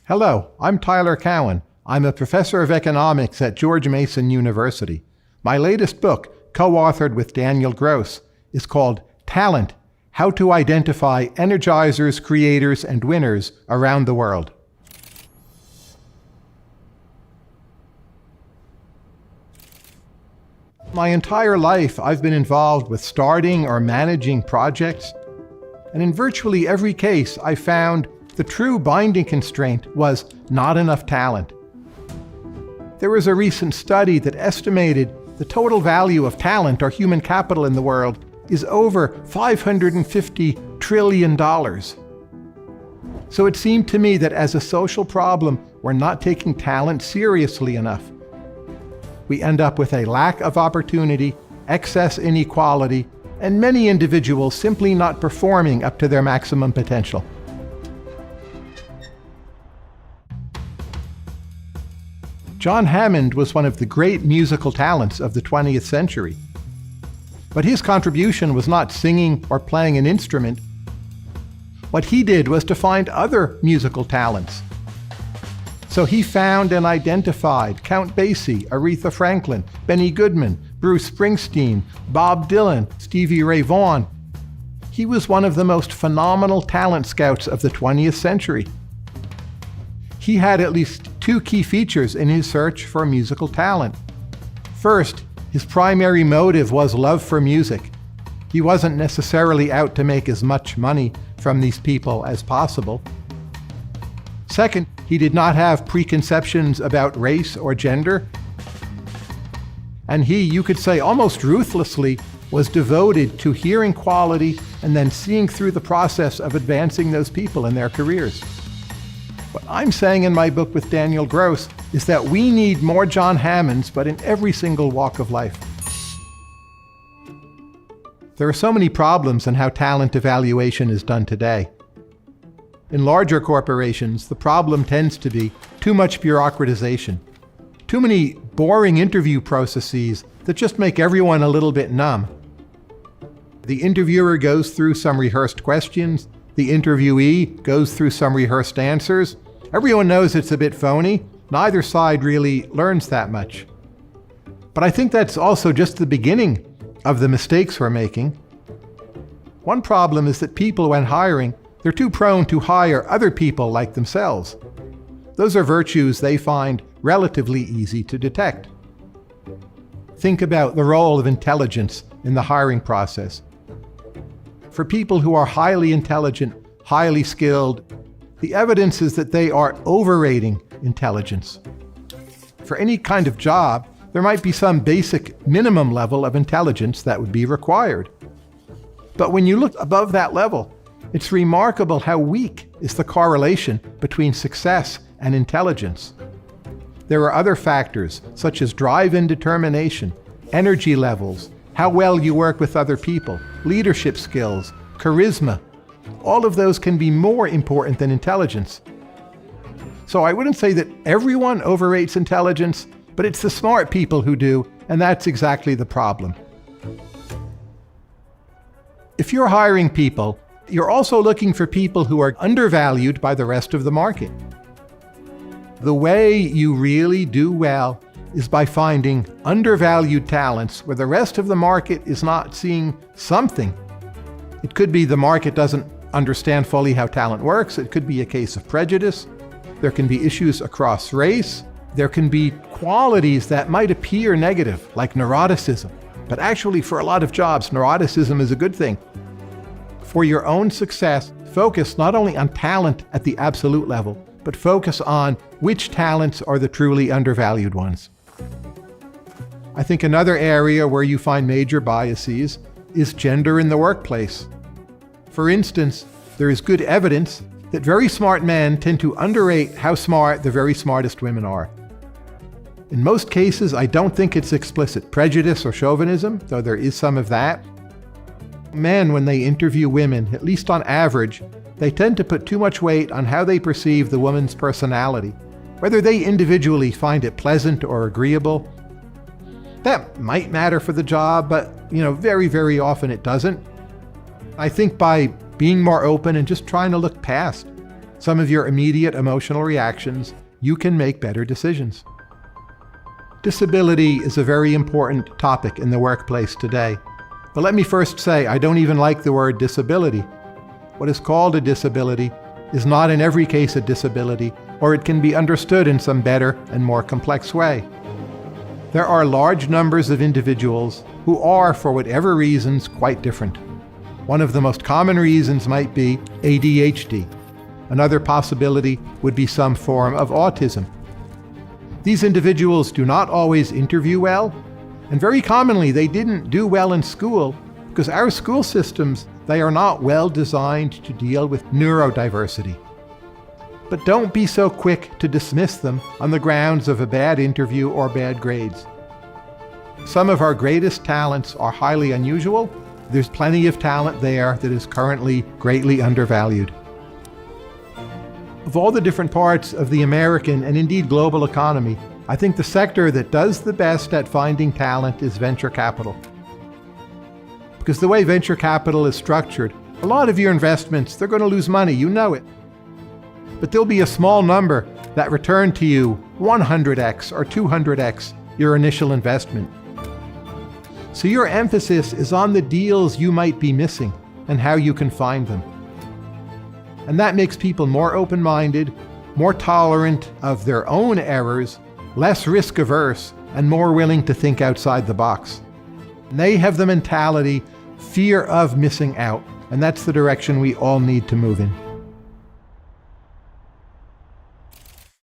Hello, I'm Tyler Cowen. I'm a professor of economics at George Mason University. My latest book, co-authored with Daniel Gross, is called Talent: How to Identify Energizers, Creators, and Winners Around the World. My entire life, I've been involved with starting or managing projects, and in virtually every case, I found the true binding constraint was not enough talent. There was a recent study that estimated the total value of talent or human capital in the world is over $550 trillion. So it seemed to me that as a social problem, we're not taking talent seriously enough. We end up with a lack of opportunity, excess inequality, and many individuals simply not performing up to their maximum potential. John Hammond was one of the great musical talents of the 20th century. But his contribution was not singing or playing an instrument. What he did was to find other musical talents. So he found and identified Count Basie, Aretha Franklin, Benny Goodman, Bruce Springsteen, Bob Dylan, Stevie Ray Vaughan. He was one of the most phenomenal talent scouts of the 20th century. He had at least two key features in his search for musical talent. First, his primary motive was love for music. He wasn't necessarily out to make as much money from these people as possible. Second, he did not have preconceptions about race or gender. And he, you could say almost ruthlessly, was devoted to hearing quality and then seeing through the process of advancing those people in their careers. What I'm saying in my book with Daniel Gross is that we need more John Hammonds, but in every single walk of life. There are so many problems in how talent evaluation is done today. In larger corporations, the problem tends to be too much bureaucratization, too many boring interview processes that just make everyone a little bit numb. The interviewer goes through some rehearsed questions, the interviewee goes through some rehearsed answers. Everyone knows it's a bit phony. Neither side really learns that much. But I think that's also just the beginning of the mistakes we're making. One problem is that people, when hiring, they're too prone to hire other people like themselves. Those are virtues they find relatively easy to detect. Think about the role of intelligence in the hiring process. For people who are highly intelligent, highly skilled, the evidence is that they are overrating intelligence. For any kind of job, there might be some basic minimum level of intelligence that would be required. But when you look above that level, it's remarkable how weak is the correlation between success and intelligence. There are other factors, such as drive and determination, energy levels, how well you work with other people, leadership skills, charisma. All of those can be more important than intelligence. So I wouldn't say that everyone overrates intelligence, but it's the smart people who do, and that's exactly the problem. If you're hiring people, you're also looking for people who are undervalued by the rest of the market. The way you really do well is by finding undervalued talents where the rest of the market is not seeing something. It could be the market doesn't understand fully how talent works. It could be a case of prejudice. There can be issues across race. There can be qualities that might appear negative, like neuroticism. But actually, for a lot of jobs, neuroticism is a good thing. For your own success, focus not only on talent at the absolute level, but focus on which talents are the truly undervalued ones. I think another area where you find major biases is gender in the workplace. For instance, there is good evidence that very smart men tend to underrate how smart the very smartest women are. In most cases, I don't think it's explicit prejudice or chauvinism, though there is some of that. Men, when they interview women, at least on average, they tend to put too much weight on how they perceive the woman's personality, whether they individually find it pleasant or agreeable. That might matter for the job, but very, very often it doesn't. I think by being more open and just trying to look past some of your immediate emotional reactions, you can make better decisions. Disability is a very important topic in the workplace today. But let me first say, I don't even like the word disability. What is called a disability is not in every case a disability, or it can be understood in some better and more complex way. There are large numbers of individuals who are, for whatever reasons, quite different. One of the most common reasons might be ADHD. Another possibility would be some form of autism. These individuals do not always interview well, and very commonly they didn't do well in school because our school systems, they are not well designed to deal with neurodiversity. But don't be so quick to dismiss them on the grounds of a bad interview or bad grades. Some of our greatest talents are highly unusual. There's plenty of talent there that is currently greatly undervalued. Of all the different parts of the American and indeed global economy, I think the sector that does the best at finding talent is venture capital. Because the way venture capital is structured, a lot of your investments, they're going to lose money, you know it. But there'll be a small number that return to you 100x or 200x your initial investment. So your emphasis is on the deals you might be missing and how you can find them. And that makes people more open-minded, more tolerant of their own errors, less risk-averse, and more willing to think outside the box. And they have the mentality, fear of missing out, and that's the direction we all need to move in.